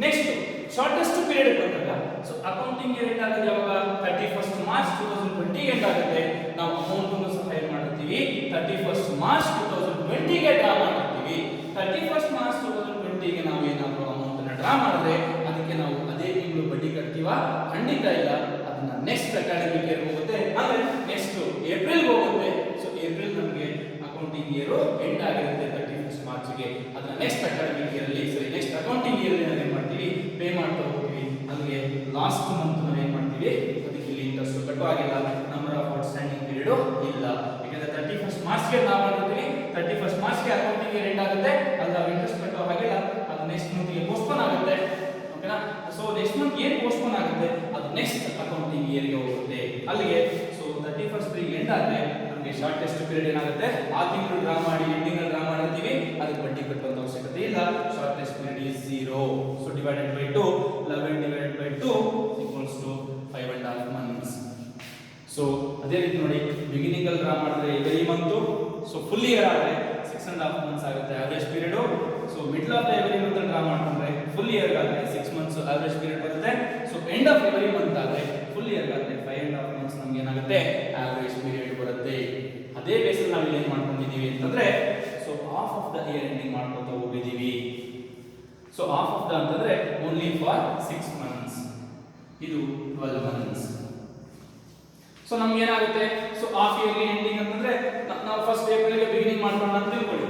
Speaker 1: ನೆಕ್ಸ್ಟ್ ಶಾರ್ಟೆಸ್ಟ್ ಪೀರಿಯಡ್ ಬಂದಾಗ ಸೊ ಅಕೌಂಟಿಂಗ್ ಇಯರ್ ಎಂಡ್ ಆಗುತ್ತೆ ಯಾವಾಗ 31st March 2020 ಎಂಡ್ ಆಗುತ್ತೆ. ನಾವು ಅಮೌಂಟ್ ಅನ್ನು ಸಹ ಏನು ಮಾಡ್ತೀವಿ 31st March 2020 ಗೆ ಡ್ರಾ ಮಾಡ್ತೀವಿ. 31st March 2020 ಗೆ ನಾವು ಏನಾದರೂ ಅಮೌಂಟ್ ಅನ್ನು ಡ್ರಾ ಮಾಡಿದ್ರೆ ಅದಕ್ಕೆ ನಾವು ಅದೇ ತಿಂಗಳು ಬಡ್ಡಿ ಕಟ್ತೀವಾ? ಖಂಡಿತ ಇಲ್ಲ. ಅದನ್ನ ನೆಕ್ಸ್ಟ್ ಅಕಾಡೆಮಿಕ್ ಇಯರ್ ಹೋಗುತ್ತೆ, ಅಂದ್ರೆ ನೆಕ್ಸ್ಟ್ ಏಪ್ರಿಲ್ ಹೋಗುತ್ತೆ. ಸೊ ಏಪ್ರಿಲ್ ನಮಗೆ ಅಕೌಂಟಿಂಗ್ ಇಯರ್ ಎಂಡ್ ಆಗಿರುತ್ತೆ 31st March ಗೆ. ಅದನ್ನ ನೆಕ್ಸ್ಟ್ ಅಕಾಡೆಮಿಕ್ ಇಯರ್ ಅಲ್ಲಿ ನೆಕ್ಸ್ಟ್ ಅಕೌಂಟಿಂಗ್ ಇಯರ್ ಅಲ್ಲಿ ಏನು ಮಾಡ್ತೀವಿ, ಪೇ ಮಾಡ್ತಾ ಹೋಗ್ತೀವಿ. ಅಲ್ಲಿಗೆ ಲಾಸ್ಟ್ ಮಂತ್ ನಾವು ಏನು ಮಾಡ್ತೀವಿ, ಅದಕ್ಕೆ ಇಲ್ಲಿ ಇಂಟ್ರೆಸ್ಟ್ ಕಟ್ಟೋ ಆಗಿಲ್ಲ, ನಂಬರ್ ಆಫ್ ಔಟ್ಸ್ಟ್ಯಾಂಡಿಂಗ್ ಪೀರಿಯಡ್ ಇಲ್ಲ. ಯಾಕಂದ್ರೆ 31st March ಗೆ ನಾವು ಮಾಡಿರ್ತೀವಿ, 31st March ಗೆ ಅಕೌಂಟಿಂಗ್ ಇಯರ್ ಎಂಡ್ ಆಗುತ್ತೆ, ಅಲ್ಲಿ ನಾವು ಇಂಟ್ರೆಸ್ಟ್ ಕಟ್ಟೋ ಹಾಗಿಲ್ಲ. ಅದು ನೆಕ್ಸ್ಟ್ ಮಂತ್ ಗೆ ಪೋಸ್ಟ್ಪೋನ್ ಆಗುತ್ತೆ. ಓಕೆನಾ? ಸೊ ನೆಕ್ಸ್ಟ್ ಮಂತ್ ಏನು ಪೋಸ್ಟ್ಪೋನ್ ಆಗುತ್ತೆ ಅದು ನೆಕ್ಸ್ಟ್ ಅಕೌಂಟಿಂಗ್ ಇಯರ್ ಗೆ ಹೋಗುತ್ತೆ. ಅಲ್ಲಿಗೆ ಸೊ 31st ಎಂಡ್ ಆದ್ರೆ ನಮಗೆ ಶಾರ್ಟೆಸ್ಟ್ ಪೀರಿಯಡ್ ಏನಾಗುತ್ತೆ, ಆ ತಿಂಗಳು ಡ್ರಾ ಮಾಡಿ ಎಂಡಿಂಗ್ ಅಲ್ಲಿ ಡ್ರಾ ಮಾಡಿರ್ತೀವಿ, ಅದಕ್ಕೆ ಬಡ್ಡಿ ಕಟ್ಟುವಂತ ಅವಶ್ಯಕತೆ ಇಲ್ಲ. Shortest period is 0. So divided by 2, 11 divided by 2 equals to 5 and a half months. So ಅದೇ ರೀತಿ ನೋಡಿ, ಬಿಗಿನಿಂಗ್ ಅಲ್ಲಿ ಡ್ರಾ ಮಾಡಿದ್ರೆ every month, so full year ಆದ್ರೆ 6 and a half months ಆಗುತ್ತೆ average period. So middle of every month draw ಮಾಡ್ಕೊಂಡ್ರೆ full year ಆದ್ರೆ 6 months average period ಬರುತ್ತೆ. So end of every month ಆದ್ರೆ ಫುಲ್ ಇಯರ್ ಆದ್ರೆ 5 and a half months ನಮ್ಗೆ ಏನಾಗುತ್ತೆ average period ಬರುತ್ತೆ. ಅದೇ ಬೇಸಲ್ಲಿ ನಾವು ಏನು ಮಾಡ್ಕೊಂಡಿದೀವಿ ಅಂತಂದ್ರೆ so half of the year ending ಮಾಡ್ಕೊತಾ ಹೋಗಿದೀವಿ. ಸೊ ಹಾಫ್ ಆಫ್ ದ ಅಂತಂದ್ರೆ ಓನ್ಲಿ ಫಾರ್ 6 months, ಇದು 12 months. ಸೊ ನಮ್ಗೆ ಏನಾಗುತ್ತೆ, ಸೊ ಹಾಫ್ ಇಯರ್ಲಿ ಎಂಡಿಂಗ್ ಅಂತಂದ್ರೆ ನಾವು 1st April ಗೆ ಬಿಗಿನಿಂಗ್ ಮಾಡ್ಕೊಂಡು ಅಂತ ತಿಳ್ಕೊಳ್ಳಿ.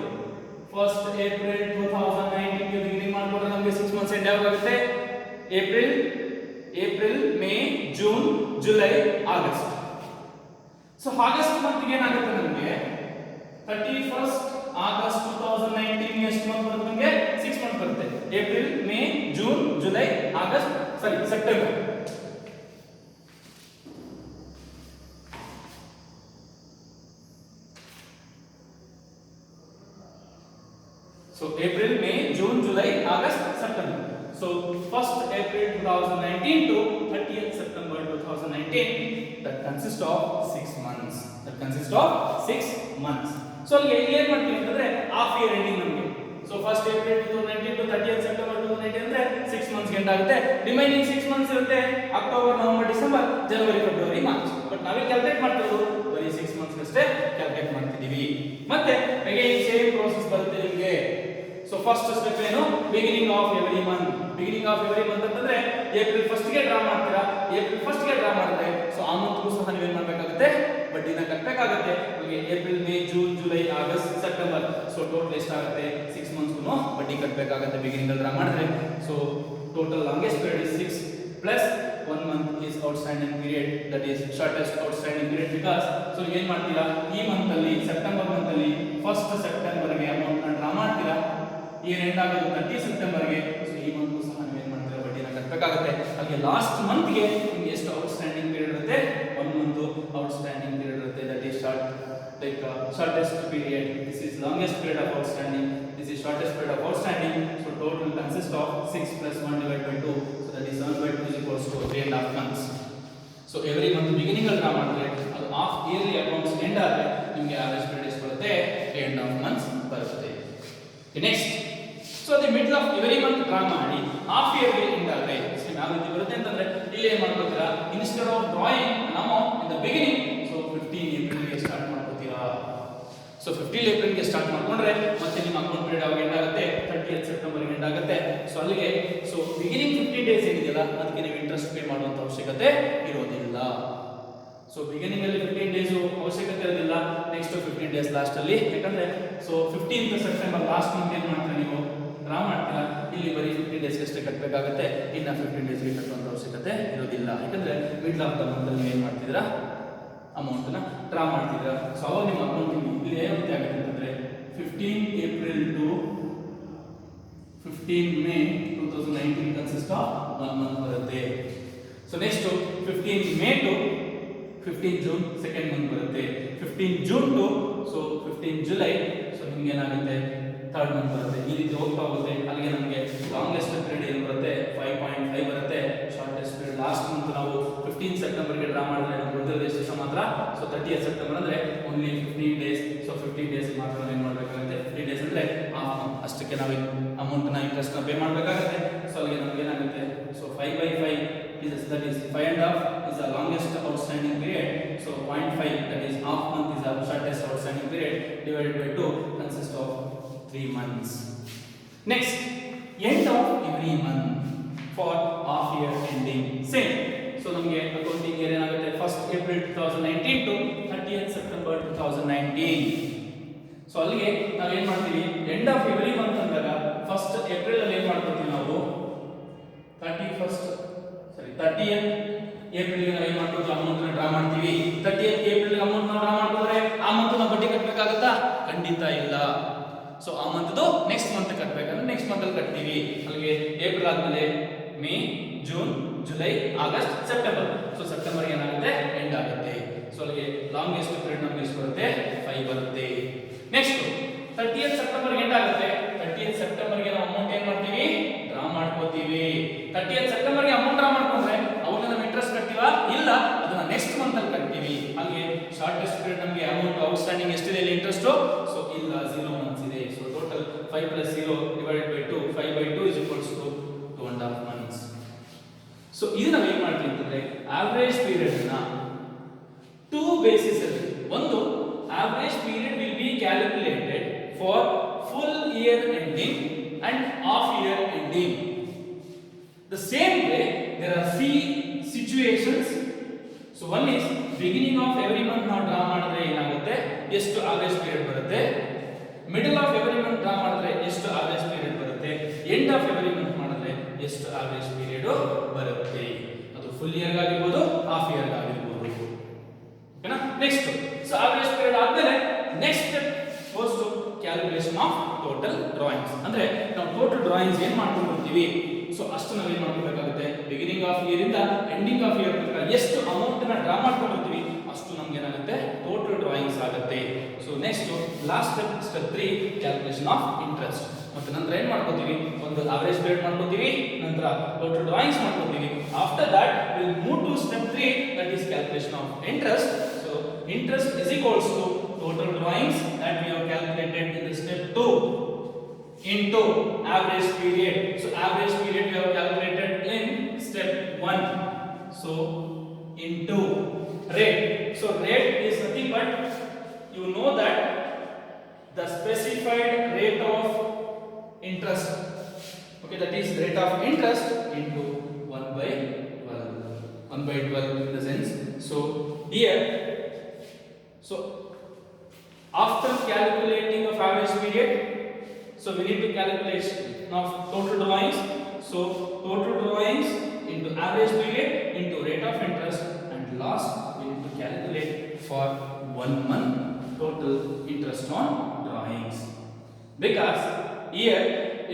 Speaker 1: 1st April 2019 ಗೆ ಬಿಗಿನಿಂಗ್ ಮಾಡ್ಕೊಂಡ್ರೆ ನಮಗೆ 6 months ಎಂಡ್ ಯಾವಾಗ ಆಗುತ್ತೆ, April April, May, June, July, August. So August month ಏನಾಗುತ್ತೆ ನಮಗೆ 31st ಆಗಸ್ಟ್ 2019 ಎಷ್ಟು ಮಂತ್ ಬರುತ್ತೆ ನಮಗೆ 6 ಮಂತ್ ಬರುತ್ತೆ. April, May, June, July, August, September. So April, May, June, July, August, September. So 1st April 2019 to 30th September 2019, that consists of 6 months. That consists of 6 months. So ಅಲ್ಲಿ ಏನು ಮಾಡ್ತೀವಿ ಅಂತಂದ್ರೆ half year ending ನಮಗೆ. So 1st April 2019 to 30th September 2019 ಅಂದ್ರೆ 6 months end ಆಗುತ್ತೆ. Remaining 6 months ಇರುತ್ತೆ October, November, December, January, February, March. But ನಾವೇ calculate ಮಾಡ್ತಿರೋದು ಬರೀ 6 ಮಂತ್ಸ್ ಅಷ್ಟೇ ಕ್ಯಾಲ್ಕುಲೇಟ್ ಮಾಡ್ತಿದೀವಿ. ಮತ್ತೆ ಅಗೇನ್ ಸೇಮ್ ಪ್ರೋಸೆಸ್ ಬರುತ್ತೆ ನಿಮಗೆ. ಸೊ ಫಸ್ಟ್ ಸ್ಟೆಪ್ ಏನು, beginning of every month. Beginning of every month ಅಂತಂದ್ರೆ ಏಪ್ರಿಲ್ 1st ಗೆ ಡ್ರಾ ಮಾಡ್ತೀರಾ. ಏಪ್ರಿಲ್ 1st ಗೆ ಡ್ರಾ ಮಾಡಿದ್ರೆ ಸೊ ಆ ಮಂತ್ಗೂ ಸಹ ನೀವೇನ್ ಮಾಡಬೇಕಾಗುತ್ತೆ, ಬಡ್ಡಿನ ಕಟ್ಟಬೇಕಾಗುತ್ತೆ. ನಿಮಗೆ April, May, June, July, August, September, so total ಎಷ್ಟಾಗುತ್ತೆ 6 ಮಂತ್ಸ್ಗೂ ಬಡ್ಡಿ ಕಟ್ಟಬೇಕಾಗುತ್ತೆ ಬಿಗಿನಿಂಗ್ ಅಲ್ಲಿ ಡ್ರಾ ಮಾಡಿದ್ರೆ. So total longest period is 6 plus 1 month is outstanding period, that is shortest outstanding period because so ಏನು ಮಾಡ್ತೀರಾ, ಈ ಮಂತ್ ಅಲ್ಲಿ ಸೆಪ್ಟೆಂಬರ್ ಮಂತ್ ಅಲ್ಲಿ 1st ಸೆಪ್ಟೆಂಬರ್ ಗೆ ಅಮೌಂಟ್ ನ ಡ್ರಾ ಮಾಡ್ತೀರಾ. ಇಯರ್ ಎಂಡ್ ಆಗೋದು 30 ಸೆಪ್ಟೆಂಬರ್ ಗೆ. ಸೊ ಈ ಮಂತ್ ಸಹ ನೀವು ಏನು ಮಾಡ್ತೀರಾ, ಬಡ್ಡಿನ ಕಟ್ಟಬೇಕಾಗುತ್ತೆ. ಹಾಗೆ ಲಾಸ್ಟ್ ಮಂತ್ ಗೆ ನಿಮಗೆ ಎಷ್ಟು ಔಟ್ಸ್ಟ್ಯಾಂಡಿಂಗ್ ಪೀರಿಯಡ್ ಇರುತ್ತೆ, 1 ಮಂತ್ ಔಟ್ಸ್ಟ್ಯಾಂಡಿಂಗ್ ಪೀರಿಯಡ್ ಇರುತ್ತೆ. That is shortest period. This is longest period of outstanding. This is shortest period of outstanding. So total consists of 6 plus 1 divided by 2. So that is 7/2 is equals to 3.5 months. So every month beginning ಅಲ್ಲಿ draw ಮಾಡಿದ್ರೆ ಅದು half yearly accounts end ಆದ್ರೆ ನಿಮಗೆ average period ಎಷ್ಟು ಬರುತ್ತೆ, 3.5 months ಬರುತ್ತೆ. Next, so the middle of every month draw ಮಾಡಿ half yearly end ಆದ್ರೆ ಯಾವ ರೀತಿ ಬರುತ್ತೆ ಅಂತಂದ್ರೆ ಇಲ್ಲಿ ಏನು ಮಾಡ್ಕೊತೀರಾ, instead of drawing amount in the beginning, so 15 ಏಪ್ರಿಲ್ಗೆ ಸ್ಟಾರ್ಟ್ ಮಾಡ್ಕೊತೀರಾ. ಸೊ 15 ಏಪ್ರಿಲ್ಗೆ ಸ್ಟಾರ್ಟ್ ಮಾಡ್ಕೊಂಡ್ರೆ ಮತ್ತೆ ನಿಮ್ಮ ಅಕೌಂಟ್ ಪೀರಿಯಡ್ ಯಾವಾಗ ಎಂಡ್ ಆಗುತ್ತೆ, 30th ಸೆಪ್ಟೆಂಬರ್ಗೆ ಎಂಡ್ ಆಗುತ್ತೆ. ಸೊ ಅಲ್ಲಿಗೆ ಸೊ ಬಿಗಿನಿಂಗ್ 15 ಡೇಸ್ ಏನಿದೆಯಲ್ಲ ಅದಕ್ಕೆ ನೀವು ಇಂಟ್ರೆಸ್ಟ್ ಪೇ ಮಾಡುವಂತ ಅವಶ್ಯಕತೆ ಇರೋದಿಲ್ಲ. ಸೊ ಬಿಗಿನಿಂಗ್ ಅಲ್ಲಿ 15 ಡೇಸ್ ಅವಶ್ಯಕತೆ ಇರೋದಿಲ್ಲ. ನೆಕ್ಸ್ಟ್ 15 ಡೇಸ್ ಲಾಸ್ಟ್ ಅಲ್ಲಿ, ಯಾಕಂದ್ರೆ so 15th September last month ಏನು ಮಾಡ್ತೀರಾ, ನೀವು ಡ್ರಾ ಮಾಡ್ತೀರಾ. ಇಲ್ಲಿ ಬರೀ 15 ಡೇಸ್ ಅಷ್ಟೇ ಕಟ್ಟಬೇಕಾಗುತ್ತೆ. ಇನ್ನು 15 ಡೇಸ್ಗೆ ಕಟ್ಟುವಂತ ಅವಶ್ಯಕತೆ ಇರೋದಿಲ್ಲ. ಯಾಕಂದ್ರೆ ಮಿಡ್ಲ್ ಆಫ್ ದ ಮಂತ್ ಅಲ್ಲಿ ಏನು ಮಾಡ್ತಿದ್ದೀರಾ, ಅಮೌಂಟ್ ನ ಡ್ರಾ ಮಾಡ್ತಿದ್ದೀರಾ. ಸೊ ಅವಾಗ ನಿಮ್ಮ ಅಕೌಂಟಿಂಗ್ ಇಲ್ಲಿ ಏನು ರೀತಿ ಆಗುತ್ತೆ ಅಂತಂದ್ರೆ 15 April to 15 May 2019 consist of 1 month ಬರುತ್ತೆ. So next 15 May to 15 June second month ಬರುತ್ತೆ. 15 June to so 15 July, so ನಿಮ್ಗೆ ಏನಾಗುತ್ತೆ ಥರ್ಡ್ ಮಂತ್ ಬರುತ್ತೆ. ಈ ರೀತಿ ಹೋಗ್ತಾ ಹೋಗುತ್ತೆ. ಅಲ್ಲಿಗೆ ನಮಗೆ ಲಾಂಗೆಸ್ಟ್ ಪೀರಿಯಡ್ ಏನು ಬರುತ್ತೆ, 5.5 ಬರುತ್ತೆ. ಶಾರ್ಟೆಸ್ಟ್ ಪೀರಿಯಡ್ ಲಾಸ್ಟ್ ಮಂತ್ ನಾವು 15 ಸೆಪ್ಟೆಂಬರ್ಗೆ ಡ್ರಾ ಮಾಡಿದ್ರೆ ನಮ್ಗೆ ಉಳಿದಿರೋದು ಎಷ್ಟು ಮಾತ್ರ, ಸೊ 30th ಸೆಪ್ಟೆಂಬರ್ ಅಂದ್ರೆ ಓನ್ಲಿ 15 ಡೇಸ್. ಸೊ 15 ಡೇಸ್ ಮಾತ್ರ ಏನು ಮಾಡಬೇಕಾಗುತ್ತೆ, 15 ಡೇಸ್ ಅಂದ್ರೆ ಅಷ್ಟಕ್ಕೆ ನಾವು ಅಮೌಂಟ್ ನ ಇಂಟ್ರೆಸ್ಟ್ ನ ಪೇ ಮಾಡಬೇಕಾಗುತ್ತೆ. ಸೊ ಅಲ್ಲಿಗೆ ನಮ್ಗೆ ಏನಾಗುತ್ತೆ, so 5/5 is that is 5.5 is the longest outstanding period. So 0.5 that is half month is the shortest outstanding period divided by 2 consists of 3 months. Next, end of every month for half year ending same. So ನಮಗೆ accounting year ಏನಾಗುತ್ತೆ, 1st April 2019 to 30th September 2019. So ಅಲ್ಲಿಗೆ ನಾವು ಏನು ಮಾಡ್ತೀವಿ, end of every month ಅಂದಾಗ 1st April ಅಲ್ಲಿ ಏನು ಮಾಡ್ಕೊತೀವಿ ನಾವು, 30th ಏಪ್ರಿಲ್ ನಾವು ಏನು ಮಾಡ್ತೀವಿ, ಅಮೌಂಟ್ ನ ಡ್ರಾ ಮಾಡ್ತೀವಿ. 30th ಏಪ್ರಿಲ್ ಅಮೌಂಟ್ ನ ಡ್ರಾ ಮಾಡಿದ್ರೆ ಆ ಮಂತ್ ನಾವು ಬಡ್ಡಿ ಕಟ್ಟಬೇಕಾಗುತ್ತಾ, ಖಂಡಿತ ಇಲ್ಲ. ಸೊ ಆ ಮಂತ್ದು ನೆಕ್ಸ್ಟ್ ಮಂತ್ ಕಟ್ಟಬೇಕಂದ್ರೆ ನೆಕ್ಸ್ಟ್ ಮಂತ್ ಅಲ್ಲಿ ಕಟ್ತೀವಿ. ಅಲ್ಲಿಗೆ ಏಪ್ರಿಲ್ ಆದ್ಮೇಲೆ May, June, July, August, September. So September ಏನಾಗುತ್ತೆ, ಎಂಡ್ ಆಗುತ್ತೆ. ಸೊ ಅಲ್ಲಿಗೆ ಲಾಂಗೆಸ್ಟ್ ಪೀರಿಯಡ್ ನಮಗೆ ಎಷ್ಟು ಬರುತ್ತೆ, 5 ಬರುತ್ತೆ. ನೆಕ್ಸ್ಟ್ 30th ಸೆಪ್ಟೆಂಬರ್ ಎಂಡ್ ಆಗುತ್ತೆ. 30th ಸೆಪ್ಟೆಂಬರ್ಗೆ ನಾವು ಅಮೌಂಟ್ ಏನು ಮಾಡ್ತೀವಿ, ಡ್ರಾ ಮಾಡ್ಕೋತೀವಿ. 30th ಸೆಪ್ಟೆಂಬರ್ಗೆ ಅಮೌಂಟ್ ಡ್ರಾ ಮಾಡ್ಕೊಂಡ್ರೆ ಅವಾಗ ನಾವು ಇಂಟ್ರೆಸ್ಟ್ ಕಟ್ತೀವಾ, ಇಲ್ಲ ಅದನ್ನ ನೆಕ್ಸ್ಟ್ ಮಂತ್ ಅಲ್ಲಿ ಕಟ್ತೀವಿ. ಹಾಗೆ ಶಾರ್ಟೆಸ್ಟ್ ಪೀರಿಯಡ್ ನಮಗೆ ಅಮೌಂಟ್ ಔಟ್ಸ್ಟ್ಯಾಂಡಿಂಗ್ ಎಷ್ಟಿದೆ ಇಲ್ಲಿ ಇಂಟ್ರೆಸ್ಟ್, ಸೊ ಇಲ್ಲ 0 ಮಂತ್ಸ್ ಇದೆ. So total 5 plus 0 divided by 2, 5/2 is equals to 2.5 months. So ಇದು ನಾವು ಏನು ಮಾಡ್ತೀವಿ ಅಂತಂದ್ರೆ ಆವರೇಜ್ ಪೀರಿಯಡ್ ನ 2 ಬೇಸಿಸ್ ಅಲ್ಲಿ, ಒಂದು average period will be calculated for full year ending and half year ending. The same way there are 3 situations. So one is beginning of every month ನಾವು draw ಮಾಡಿದ್ರೆ ಏನಾಗುತ್ತೆ, ಎಷ್ಟು average period ಬರುತ್ತೆ. middle of every month draw ಮಾಡಿದ್ರೆ ಎಷ್ಟು average period ಬರುತ್ತೆ. end of every month ಮಾಡಿದ್ರೆ ಎಷ್ಟು average period ಬರುತ್ತೆ. ಫುಲ್ ಇಯರ್ ಆಗಿರ್ಬೋದು, ಹಾಫ್ ಇಯರ್ ಆಗಿರ್ಬೋದು. ಓಕೆನಾ? ನೆಕ್ಸ್ಟ್, ಸೊ ಆವರೇಜ್ ಪೀರಿಯಡ್ ಆದ್ಮೇಲೆ next goes to calculation of total drawings. ಅಂದ್ರೆ ನಾವು ಟೋಟಲ್ ಡ್ರಾಯಿಂಗ್ಸ್ ಏನ್ ಮಾಡ್ಕೊಂಡಿರ್ತೀವಿ, ಸೊ ಅಷ್ಟು ನಾವು ಏನ್ ಮಾಡ್ಕೋಬೇಕಾಗುತ್ತೆ, ಬಿಗಿನಿಂಗ್ ಆಫ್ ಇಯರ್ ಇಂದ ಎಂಡಿಂಗ್ ಆಫ್ ಇಯರ್ ತನಕ ಎಷ್ಟು ಅಮೌಂಟ್ ನ ಡ್ರಾ ಮಾಡ್ಕೊಂಡಿರ್ತೀವಿ ಅಷ್ಟು ನಮ್ಗೆ ಏನಾಗುತ್ತೆ, ಟೋಟಲ್ ಡ್ರಾಯಿಂಗ್ಸ್ ಆಗುತ್ತೆ. So next last step 3 calculation of interest. ಮತ್ತೆ ನಂತರ ಏನ್ ಮಾಡ್ಕೋತೀವಿ, ಒಂದು ಆವರೇಜ್ ಪೀರಿಯಡ್ ಮಾಡ್ಕೋತೀವಿ, ನಂತರ ಟೋಟಲ್ ಡ್ರಾಯಿಂಗ್ಸ್ ಮಾಡ್ಕೋತೀವಿ. After that will move to step 3, that is calculation of interest. So interest is equals to total drawings that we have calculated in the step 2 into average period. So average period we have calculated in step 1. So into rate. So rate is nothing but you know that the specified rate of interest. Okay, that is rate of interest into 1 by 12. 1 by 12 in the sense. So here, so after calculating of average period, so we need to calculate now total drawings. So total drawings into average period into rate of interest, and last we need to calculate for 1 month total interest on drawings. Because here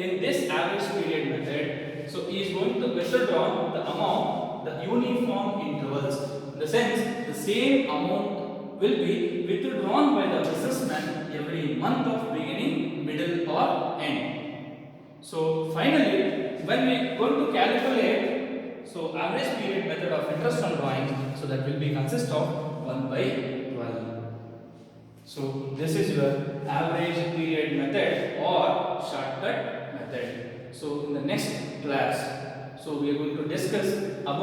Speaker 1: in this average period method, so he is going to withdraw the amount, the uniform intervals. In the sense, the same amount will be withdrawn by the businessman every month of beginning, middle or end. So finally, when we going to calculate, so average period method of interest on drawings, so that will be consist of 1 by 12. So this is your average period method or shortcut method. So in the next class, so we are going to discuss about